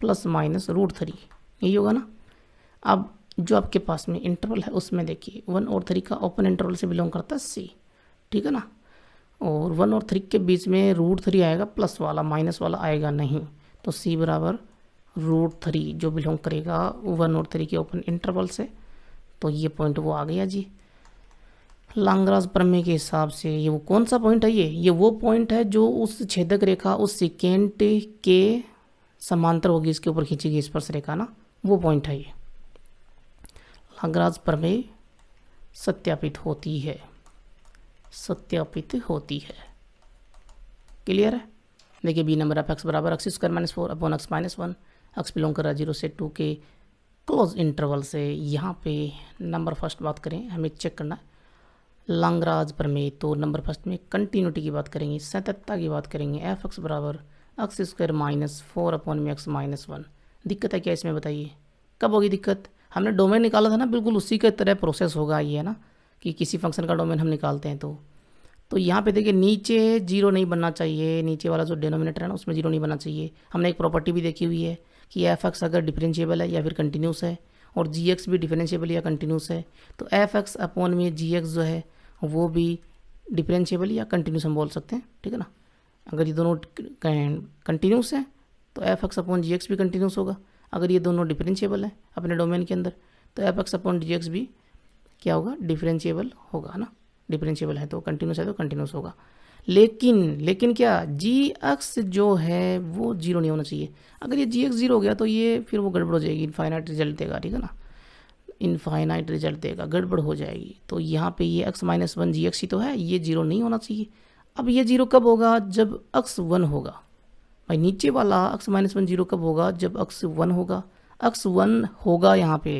प्लस माइनस √3, यही होगा ना। अब जो आपके पास में इंटरवल है उसमें देखिए 1 और 3 का ओपन इंटरवल से बिलोंग करता है c, ठीक है ना, और 1 और 3 के बीच में √3 आएगा, प्लस वाला माइनस वाला आएगा नहीं, तो c बराबर √3 जो बिलोंग करेगा 1 और 3 के ओपन इंटरवल से, तो ये पॉइंट वो आ गया जी। लाग्रांज प्रमेय के हिसाब से ये वो कौन सा पॉइंट है, ये वो पॉइंट है जो उस छेदक रेखा उस सेकेंड के समांतर होगी, इसके ऊपर खींची गई स्पर्श रेखा ना, वो पॉइंट है ये। लाग्रांज प्रमेय सत्यापित होती है, सत्यापित होती है, क्लियर है। देखिए बी नंबर ऑफ x बराबर x² - 4 upon x - 1, x belong कर रहा है 0 से 2 के क्लोज इंटरवल से। यहाँ पे नंबर फर्स्ट बात करें, हमें चेक करना है लाग्रांज प्रमेय, तो नंबर फर्स्ट में कंटिन्यूटी की बात करेंगे, सततता की बात करेंगे, f(x) बराबर x² - 4 अपॉन में x - 1। दिक्कत है क्या इसमें बताइए, कब होगी दिक्कत, हमने डोमेन निकाला था ना, बिल्कुल उसी के तरह प्रोसेस होगा ये, है ना, कि किसी फंक्शन का डोमेन हम निकालते हैं तो यहाँ पे देखिए नीचे 0 नहीं बनना चाहिए, नीचे वाला जो डिनोमिनेटर है ना उसमें 0 नहीं बनना चाहिए। हमने एक प्रॉपर्टी भी देखी हुई है कि f(x) अगर डिफरेंशिएबल है या फिर कंटिन्यूस है और g(x) भी डिफरेंशिएबल या कंटिन्यूस है, तो f(x) अपॉन में g(x) जो है वो भी डिफरेंशिएबल या कंटिन्यूस हम बोल सकते हैं, ठीक है ना। अगर ये दोनों कंटिन्यूस है तो f(x) अपॉन g(x) भी कंटिन्यूस होगा, अगर ये दोनों डिफरेंशिएबल है अपने डोमेन के अंदर तो f(x) अपॉन g(x) भी क्या होगा, डिफरेंशिएबल होगा ना, डिफरेंशिएबल है तो कंटिन्यूस है तो कंटिन्यूस होगा। लेकिन क्या g(x) जो है वो 0 नहीं होना चाहिए, अगर ये g(x) 0 हो गया तो ये फिर वो गड़बड़ हो जाएगी, इनफाइनाइट रिजल्ट देगा, ठीक है ना, इनफाइनाइट रिजल्ट देगा, गड़बड़ हो जाएगी। तो यहाँ पे ये x - 1 g(x) ही तो है, ये 0 नहीं होना चाहिए। अब ये 0 कब होगा, जब x 1 होगा, भाई नीचे वाला x - 1 0 कब होगा, जब x 1 होगा, x 1 होगा, यहाँ पे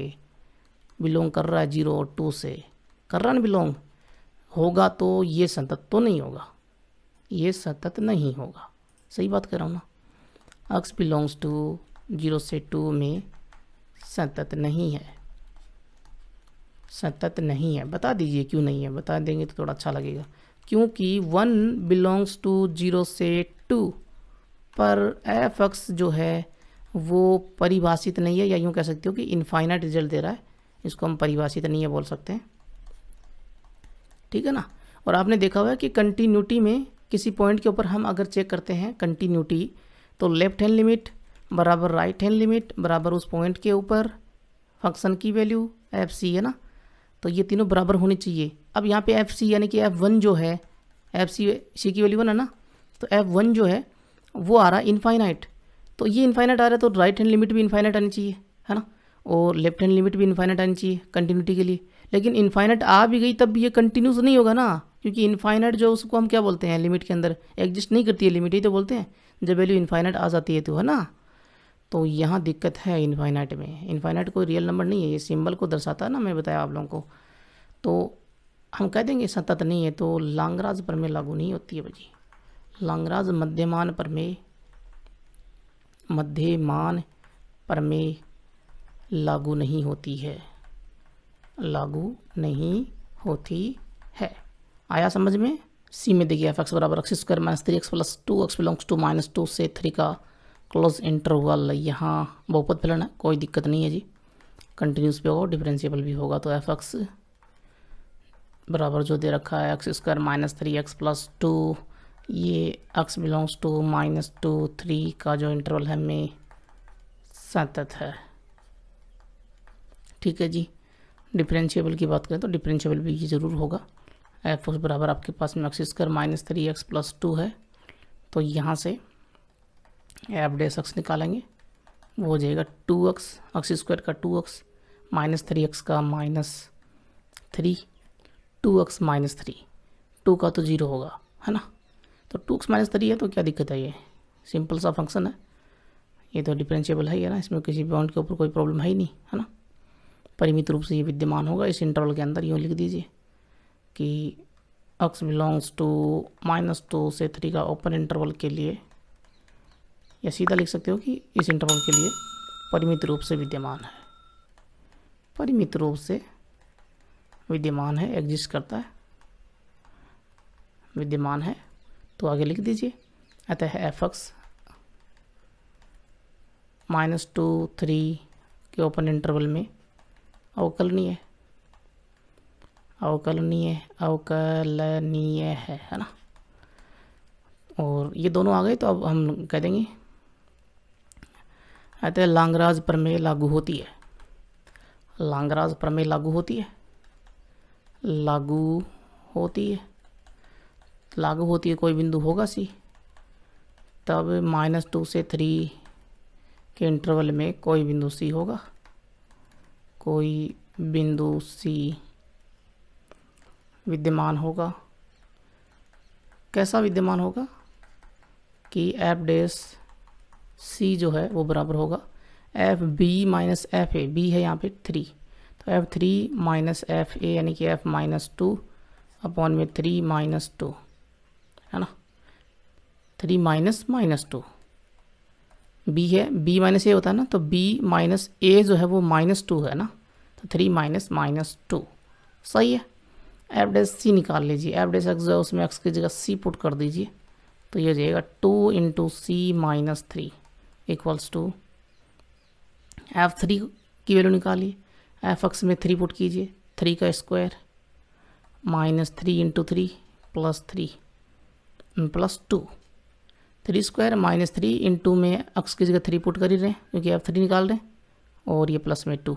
बिलोंग कर रहा है 0 और 2 से, कर रहा है ना बिलोंग, होगा तो ये सतत तो नहीं होगा, ये सतत नहीं होगा, सही बात कर रहा हूँ ना, x बिलोंग्स टू 0 से 2 में सतत नहीं है, सतत नहीं है। बता दीजिए क्यों नहीं है, बता देंगे तो थोड़ा अच्छा लगेगा। क्योंकि 1 बिलोंग्स टू 0 से 2 पर f(x) जो है वो परिभाषित नहीं है, या यूँ कह सकते हो कि इनफाइनाइट रिजल्ट दे रहा है, इसको हम परिभाषित नहीं है बोल सकते हैं, ठीक है ना। और आपने देखा हुआ है कि कंटिन्यूटी में किसी पॉइंट के ऊपर हम अगर चेक करते हैं कंटिन्यूटी, तो लेफ्ट हैंड लिमिट बराबर राइट हैंड लिमिट बराबर उस पॉइंट के ऊपर फंक्शन की वैल्यू f(c) है ना, तो ये तीनों बराबर होनी चाहिए। अब यहाँ पे f(c) यानी कि f1 जो है, c की वैल्यू 1 है ना, तो f1 जो है वो आ रहा है इनफाइनाइट, तो ये इनफाइनाइट आ रहा है तो राइट हैंड लिमिट भी इनफाइनाइट आनी चाहिए, है ना, और लेफ्ट हैंड लिमिट भी इनफाइनाइट आनी चाहिए कंटिन्यूटी के लिए। लेकिन इनफाइनाइट आ भी गई तब भी ये कंटिन्यूस नहीं होगा ना, क्योंकि इनफाइनाइट जो उसको हम क्या बोलते हैं, लिमिट के अंदर एग्जिस्ट नहीं करती है लिमिट, ही तो बोलते हैं जब वैल्यू इनफाइनाइट आ जाती है तो, है ना। तो यहाँ दिक्कत है इनफाइनाइट में, इनफाइनाइट कोई रियल नंबर नहीं है, ये सिंबल को दर्शाता है ना, मैं बताया आप लोगों को, तो हम कह देंगे सतत नहीं है, तो लाग्रांज प्रमेय लागू नहीं होती है भाई। लाग्रांज मध्यमान प्रमेय, मध्यमान प्रमेय लागू नहीं होती है, लागू नहीं होती है। आया समझ में। सी में देखिए f(x) बराबर x² - 3x + 2x belongs to -2 से 3 का क्लोज इंटरवल, यहाँ बहुपद फलन है, कोई दिक्कत नहीं है जी, कंटिन्यूस भी होगा डिफरेंशिएबल भी होगा, तो f(x) बराबर जो दे रखा है x² माइनस 3x प्लस 2, ये x बिलोंग्स टू -2 3 का जो इंटरवल है में सतत है। ठीक है जी। डिफरेंशिएबल की बात करें तो डिफरेंशिएबल भी ये ज़रूर होगा। एफ एक्स बराबर आपके पास में x² माइनस 3x प्लस 2 है, तो यहाँ से एफ डैश एक्स निकालेंगे, वो हो जाएगा 2x, x² का 2x माइनस 3x का -3, 2x माइनस 3, 2 का तो 0 होगा, है ना। तो 2x माइनस 3 है तो क्या दिक्कत है, ये सिंपल सा फंक्शन है, ये तो डिफरेंशिएबल है ना, इसमें किसी बाउंड के ऊपर कोई प्रॉब्लम है ही नहीं, है ना। परिमित रूप से ये विद्यमान होगा इस इंटरवल के अंदर। यूँ लिख दीजिए कि x बिलोंग्स टू -2 से 3 का ओपन इंटरवल के लिए, या सीधा लिख सकते हो कि इस इंटरवल के लिए परिमित रूप से विद्यमान है, परिमित रूप से विद्यमान है, एग्जिस्ट करता है, विद्यमान है। तो आगे लिख दीजिए, अतः एफ एक्स -2 3 के ओपन इंटरवल में अवकलनीय, अवकलनीय, अवकलनीय है ना। और ये दोनों आ गए तो अब हम कह देंगे अतः लांगराज प्रमेय लागू होती है, लांगराज प्रमेय लागू होती है, लागू होती है, लागू होती है, कोई बिंदु होगा सी, तब -2 से 3 के इंटरवल में कोई बिंदु सी होगा, कोई बिंदु सी विद्यमान होगा। कैसा विद्यमान होगा कि एफ डैश सी जो है वो बराबर होगा f b minus f a, b है यहाँ पे 3, तो f3 माइनस एफ ए यानी कि f -2 अपॉन में 3 -2, है ना। 3 -2 b है, b माइनस ए होता है ना, तो b माइनस ए जो है वो -2 है ना, तो 3 -2 सही है। एफ डैश सी निकाल लीजिए, एफ डैश एक्स जो है उसमें एक्स की जगह सी पुट कर दीजिए, तो ये हो जाएगा 2 × c - 3 इक्वल्स टू f3 की वैल्यू निकालिए, एफ एक्स में 3 पुट कीजिए, 3 का square -3 × 3 plus 3 plus 2, 3 square -3 into में एक्स की जगह 3 पुट कर ही रहे हैं क्योंकि f3 निकाल रहे हैं, और ये प्लस में 2,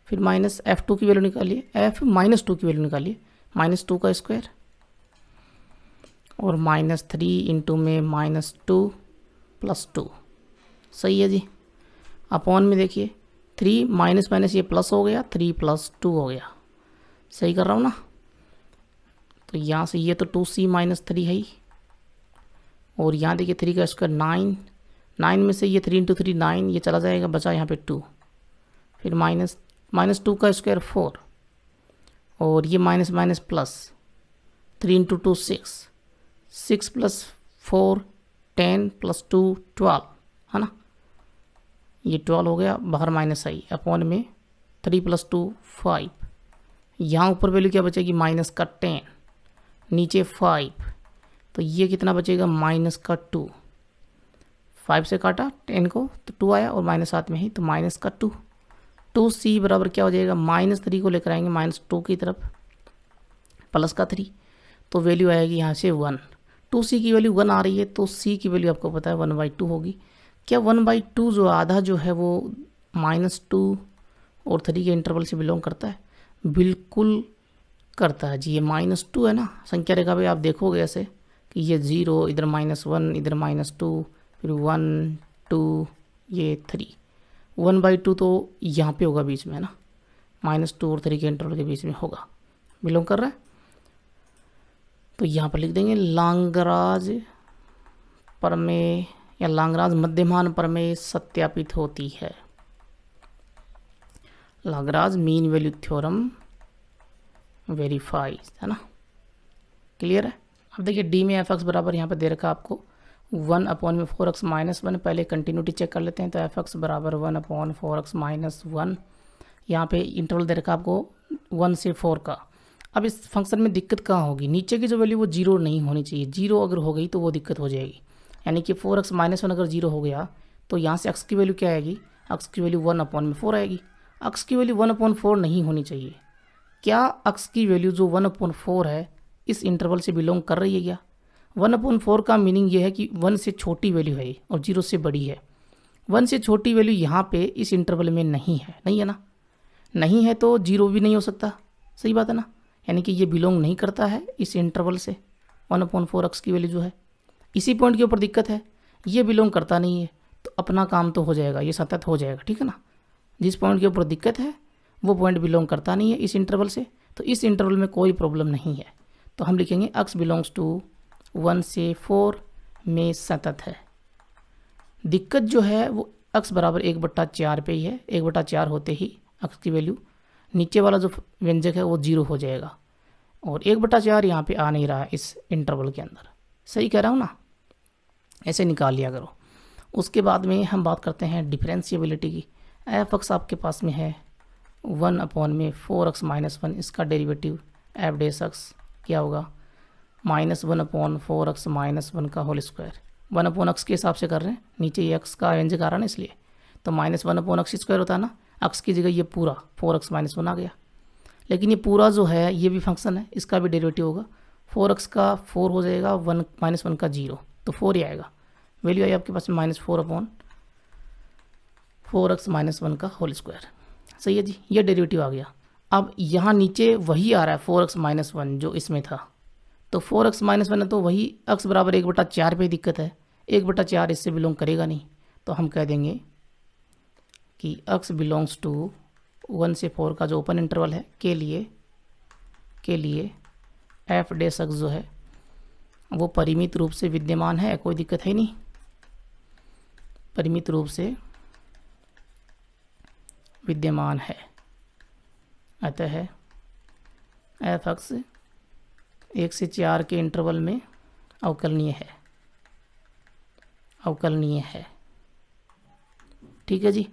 फिर माइनस f2 की वैल्यू निकालिए, f-2 की वैल्यू निकालिए, -2 का स्क्वायर और -3 इंटू में -2 प्लस 2, सही है जी। अपॉन में देखिए 3 माइनस ये प्लस हो गया, 3 + 2 हो गया, सही कर रहा हूँ ना। तो यहाँ से ये तो 2c - 3 है ही, और यहाँ देखिए 3 का स्क्वायर 9, 9 में से ये 3 × 3 9, ये चला जाएगा, बचा यहाँ पे 2, फिर -2 का स्क्वायर 4, और ये माइनस प्लस 3 × 2 6, 6 + 4 10 + 2 12, है ना। ये 12 हो गया, बाहर -i अपॉन में 3 + 2 5, यहाँ ऊपर वैल्यू क्या बचेगी -10, नीचे 5, तो ये कितना बचेगा -2, 5 से काटा 10 को तो 2 आया, और -7 में ही तो -2, 2c बराबर क्या हो जाएगा, -3 को लेकर आएंगे -2 की तरफ, प्लस का 3, तो वैल्यू आएगी यहाँ से 1, 2c की वैल्यू 1 आ रही है, तो c की वैल्यू आपको पता है 1/2 होगी। क्या 1/2 जो आधा जो है वो -2 और 3 के इंटरवल से बिलोंग करता है? बिल्कुल करता है जी, ये -2 है ना, संख्या रेखा पे आप देखोगे ऐसे कि ये 0, इधर -1, इधर -2, फिर 1 2, ये 3, 1/2 तो यहाँ पे होगा बीच में, है ना, -2 और 3 के इंटरवल के बीच में होगा, बिलोंग कर रहा है। तो यहाँ पर लिख देंगे लांगराज प्रमेय या लांगराज मध्यमान प्रमेय सत्यापित होती है, Lagrange mean value theorem verifies, है ना, क्लियर है। अब देखिए डी में एफ एक्स बराबर यहाँ पे दे रखा आपको 1/4x - 1, पहले कंटिन्यूटी चेक कर लेते हैं, तो एफ एक्स बराबर 1/4x - 1, यहाँ पे इंटरवल दे रखा आपको 1 से 4 का। अब इस फंक्शन में दिक्कत कहाँ होगी, नीचे की जो वैल्यू वो 0 नहीं होनी चाहिए, 0 अगर हो गई तो वो दिक्कत हो जाएगी, यानी कि 4x - 1 अगर 0 हो गया तो यहाँ से x की वैल्यू क्या आएगी, x की वैल्यू 1/4 आएगी, x की वैल्यू 1/4 नहीं होनी चाहिए, क्या अक्स की वैल्यू जो 1/4 है इस इंटरवल से बिलोंग कर रही है क्या? 1/4 का मीनिंग ये है कि 1 से छोटी वैल्यू है और 0 से बड़ी है। 1 से छोटी वैल्यू यहाँ पे इस इंटरवल में नहीं है ना? नहीं है तो 0 भी नहीं हो सकता, सही बात है ना? यानी कि ये बिलोंग नहीं करता है इस इंटरवल से। 1/4 अक्स की वैल्यू जो है इसी पॉइंट के ऊपर दिक्कत है, ये बिलोंग करता नहीं है, तो अपना काम तो हो जाएगा, ये सतत हो जाएगा, ठीक है ना? जिस पॉइंट के ऊपर दिक्कत है वो पॉइंट बिलोंग करता नहीं है इस इंटरवल से, तो इस इंटरवल में कोई प्रॉब्लम नहीं है। तो हम लिखेंगे अक्स बिलोंग्स टू 1 से 4 में सतत है। दिक्कत जो है वो अक्स बराबर 1/4 पे ही है। 1/4 होते ही अक्स की वैल्यू नीचे वाला जो व्यंजक है वो 0 हो जाएगा, और 1/4 यहाँ पे आ नहीं रहा है इस इंटरवल के अंदर। सही कह रहा हूँ ना? ऐसे निकाल लिया करो। उसके बाद में हम बात करते हैं डिफरेंशिएबिलिटी की। एफ एक्स आपके पास में है 1/4x-1, इसका डेरिवेटिव एफ डेस एक्स क्या होगा? -1/4x-1 का होल स्क्वायर। 1/x के हिसाब से कर रहे हैं, नीचे ये एक्स का व्यंजक आ रहा है ना, इसलिए तो -1/x² होता है ना। एक्स की जगह ये पूरा 4x-1 आ गया, लेकिन ये पूरा जो है ये भी फंक्शन है, इसका भी डेरिवेटिव होगा। 4x का 4 हो जाएगा, 1 का 0, तो 4 ही आएगा। वैल्यू आई आपके पास में -4/4x-1 का होल स्क्वायर। सही है जी, ये डेरिवेटिव आ गया। अब यहाँ नीचे वही आ रहा है 4x-1 जो इसमें था, तो 4x-1 है तो वही x बराबर 1/4 पे दिक्कत है। 1/4 इससे बिलोंग करेगा नहीं, तो हम कह देंगे कि x बिलोंग्स टू 1 से 4 का जो ओपन इंटरवल है के लिए एफ डेस एक्स जो है वो परिमित रूप से विद्यमान है, कोई दिक्कत है नहीं, परिमित रूप से विद्यमान है। अतः एफ एक्स 1 से 4 के इंटरवल में अवकलनीय है। ठीक है जी।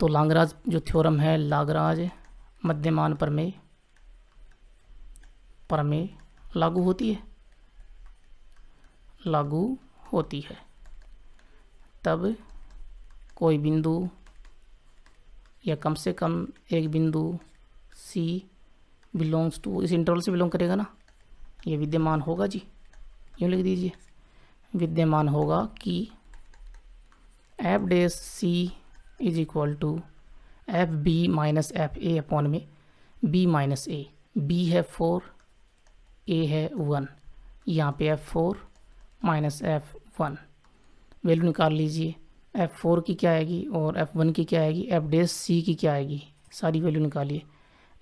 तो लाग्रांज जो थ्योरम है, लाग्रांज मध्यमान प्रमेय लागू होती है तब कोई बिंदु या कम से कम एक बिंदु C बिलोंग्स टू, इस इंटरवल से बिलोंग करेगा ना, ये विद्यमान होगा जी, यूँ लिख दीजिए, विद्यमान होगा कि f dash C is equal to f b minus f a upon में बी माइनस ए। बी है 4, ए है 1, यहाँ पे F4 माइनस F1 वैल्यू निकाल लीजिए। F4 की क्या आएगी और F1 की क्या आएगी, एफ डेस C की क्या आएगी, सारी वैल्यू निकालिए।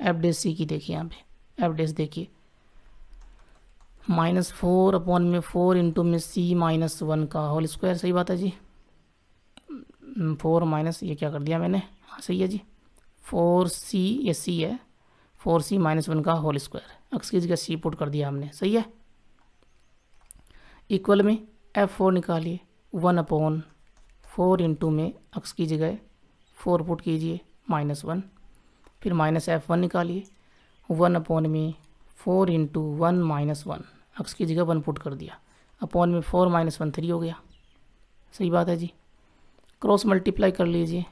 एफ डेस C की देखिए, यहाँ पे एफ डेस देखिए -4 अपॉन में 4 इंटू में C-1 का होल स्क्वायर। सही बात है जी, 4 माइनस ये क्या कर दिया मैंने, हाँ सही है जी, 4C ये C है, 4C-1 का होल स्क्वायर, एक्स की जगह C पुट कर दिया हमने। सही है। इक्वल में F4 निकालिए, 1/4 इंटू में एक्स की जगह 4 पुट कीजिए -1, फिर -F1 निकालिए, 1/4 इंटू 1 -1, एक्स की जगह 1 पुट कर दिया, अपॉन में 4 - 1 3 हो गया। सही बात है जी। क्रॉस मल्टीप्लाई कर लीजिए,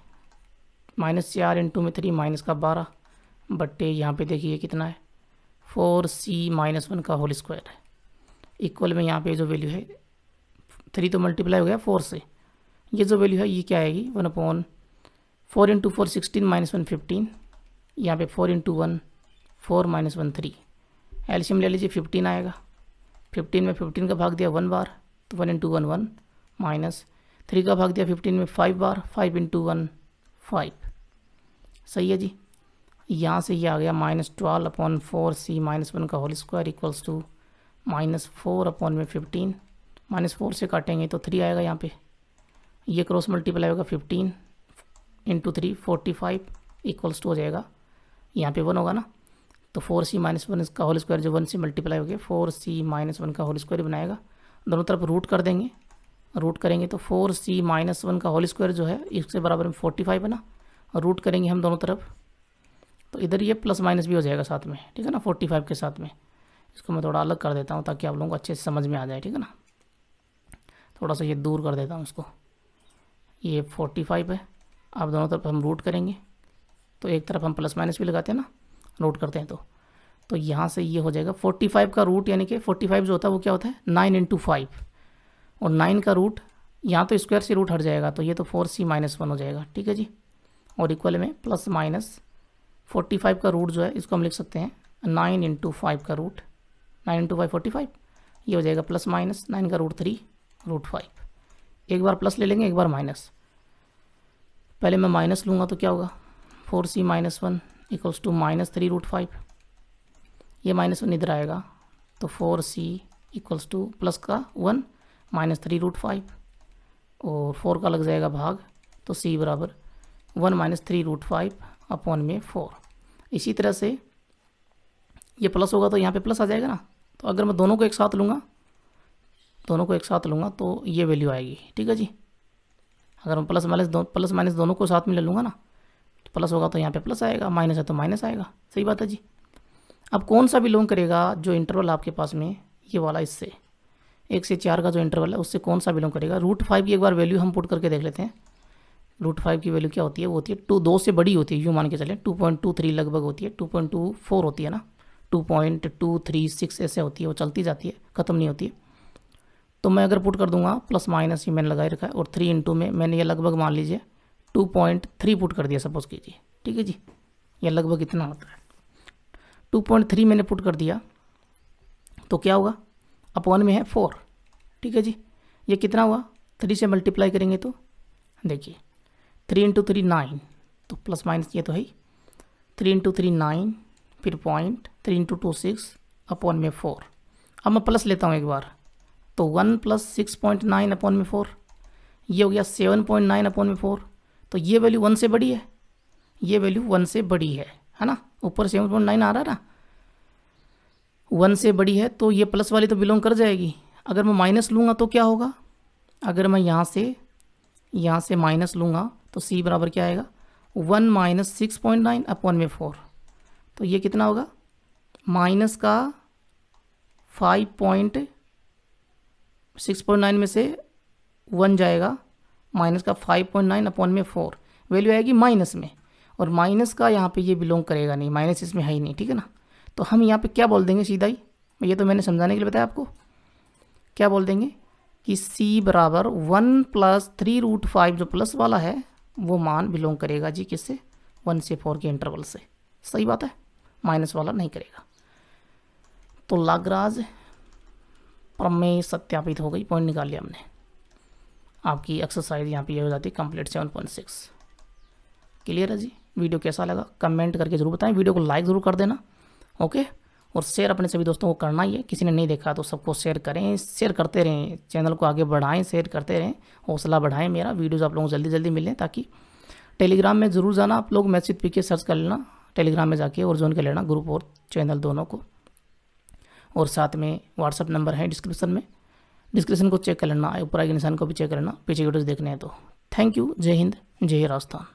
-4 इंटू में 3 माइनस का 12 बट्टे यहाँ पे देखिए कितना है 4C-1 का होल स्क्वायर है। इक्वल में यहाँ पे जो वैल्यू है 3 तो मल्टीप्लाई हो गया 4 से, ये जो वैल्यू है ये क्या आएगी 1/4 इंटू 4 16 -1 15, यहाँ पे 4 इंटू 1 4 -1 3, एल्शियम ले लीजिए 15 आएगा। 15 में 15 का भाग दिया 1 बार तो 1 इंटू 1 1 माइनस 3 का भाग दिया 15 में 5 बार, 5 इंटू 1 5। सही है जी। यहाँ से ये आ गया -12/4C-1 का whole square equals to -4 upon में 15, -4 से काटेंगे तो 3 आएगा यहाँ पे, ये क्रॉस मल्टीप्लाई होगा 15 इंटू 3 45 इक्वल्स टू हो जाएगा, यहाँ पे 1 होगा ना, तो 4C-1 का होल स्क्वायर जो 1 से मल्टीप्लाई हो गया 4C-1 का होल स्क्वायर बनाएगा। दोनों तरफ रूट कर देंगे, रूट करेंगे तो 4C-1 का होल स्क्वायर जो है इसके बराबर में 45 है ना, रूट करेंगे हम दोनों तरफ तो इधर ये प्लस माइनस भी हो जाएगा साथ में, ठीक है ना, 45 के साथ में। इसको मैं थोड़ा अलग कर देता हूँ ताकि आप लोगों को अच्छे से समझ में आ जाए, ठीक है ना। थोड़ा सा ये दूर कर देता हूँ इसको, ये 45 है। अब दोनों तरफ हम रूट करेंगे तो एक तरफ हम प्लस माइनस भी लगाते हैं ना, रूट करते हैं तो यहाँ से ये हो जाएगा 45 का रूट, यानी कि 45 जो होता है वो क्या होता है 9 इंटू 5, और 9 का रूट यहाँ तो स्क्वायर से रूट हट जाएगा, तो ये तो 4c-1 हो जाएगा, ठीक है जी। और इक्वल में प्लस माइनस 45 का रूट जो है इसको हम लिख सकते हैं 9 इंटू 5 का रूट, 9 इंटू 5 45, ये हो जाएगा प्लस माइनस 9 का रूट 3 रूट 5। एक बार प्लस ले लेंगे, एक बार माइनस। पहले मैं माइनस लूँगा तो क्या होगा 4c-1 इक्वल्स टू -3 रूट 5, ये -1 इधर आएगा तो 4c इक्वल्स टू प्लस का 1 -3 रूट 5, और 4 का लग जाएगा भाग, तो c बराबर 1 - 3 रूट 5 अपॉन में 4। इसी तरह से ये प्लस होगा तो यहाँ पे प्लस आ जाएगा ना, तो अगर मैं दोनों को एक साथ लूँगा तो ये वैल्यू आएगी, ठीक है जी। अगर मैं प्लस माइनस दोनों को साथ में ले लूँगा ना, तो प्लस होगा तो यहाँ पे प्लस आएगा, माइनस है तो माइनस आएगा, सही बात है जी। अब कौन सा बिलोंग करेगा, जो इंटरवल आपके पास में ये वाला, इससे 1 से 4 का जो इंटरवल है उससे कौन सा बिलोंग करेगा। रूट 5 की एक बार वैल्यू हम पुट करके देख लेते हैं। रूट 5 की वैल्यू क्या होती है, वो होती है 2 से बड़ी होती है, यूँ मान के चलें 2.23 लगभग होती है, 2.24 होती है ना, 2.236 ऐसे होती है, वो चलती जाती है, ख़त्म नहीं होती है। तो मैं अगर पुट कर दूंगा प्लस माइनस, ये मैंने लगाए रखा है, और 3 इंटू में मैंने ये लगभग मान लीजिए 2.3 पुट कर दिया सपोज कीजिए, ठीक है जी। ये लगभग इतना होता है, 2.3 मैंने पुट कर दिया तो क्या होगा, अपॉन में है 4, ठीक है जी। ये कितना हुआ, 3 से मल्टीप्लाई करेंगे तो देखिए 3 इंटू 3 9, तो प्लस माइनस ये तो है ही, 3 इंटू 3 9, फिर पॉइंट 3 इंटू 2 6 अपॉन में 4। अब मैं प्लस लेता हूँ एक बार, तो 1 + 6.9 अपॉन में 4, ये हो गया 7.9 अपॉन में 4। तो ये वैल्यू 1 से बड़ी है, ये वैल्यू 1 से बड़ी है ना, ऊपर 7.9 आ रहा है ना, 1 से बड़ी है तो ये प्लस वाली तो बिलोंग कर जाएगी। अगर मैं माइनस लूँगा तो क्या होगा, अगर मैं यहाँ से माइनस लूँगा तो c बराबर क्या आएगा 1 - 6.9 अपॉन में 4, तो ये कितना होगा, माइनस का 6.9 में से 1 जाएगा, माइनस का 5.9 अपॉन में 4, वैल्यू आएगी माइनस में, और माइनस का यहाँ पे ये बिलोंग करेगा नहीं, माइनस इसमें है ही नहीं, ठीक है ना। तो हम यहाँ पे क्या बोल देंगे सीधा ही, ये तो मैंने समझाने के लिए बताया आपको, क्या बोल देंगे कि c बराबर 1 + 3 रूट 5 जो प्लस वाला है वो मान बिलोंग करेगा जी किससे, 1 से 4 के इंटरवल से, सही बात है, माइनस वाला नहीं करेगा। तो लाग्रांज प्रमेय सत्यापित हो गई, पॉइंट निकाल लिया हमने। आपकी एक्सरसाइज यहाँ पे ये हो जाती है कंप्लीट 7.6। क्लियर है जी। वीडियो कैसा लगा कमेंट करके ज़रूर बताएं, वीडियो को लाइक ज़रूर कर देना, ओके। और शेयर अपने सभी दोस्तों को करना ही है, किसी ने नहीं देखा तो सबको शेयर करें, शेयर करते रहें, चैनल को आगे बढ़ाएं, शेयर करते रहें, हौसला बढ़ाएं मेरा। वीडियोज़ आप लोगों को जल्दी जल्दी मिलें, ताकि टेलीग्राम में ज़रूर जाना आप लोग, मैथ्स विद पीके सर्च कर लेना टेलीग्राम में जाके, और ज्वाइन कर लेना ग्रुप और चैनल दोनों को। और साथ में व्हाट्सअप नंबर है डिस्क्रिप्शन को चेक कर लेना, ऊपर आगे निशान को भी चेक कर लेना, पीछे वीडियोज़ देखने हैं तो। थैंक यू, जय हिंद, जय राजस्थान।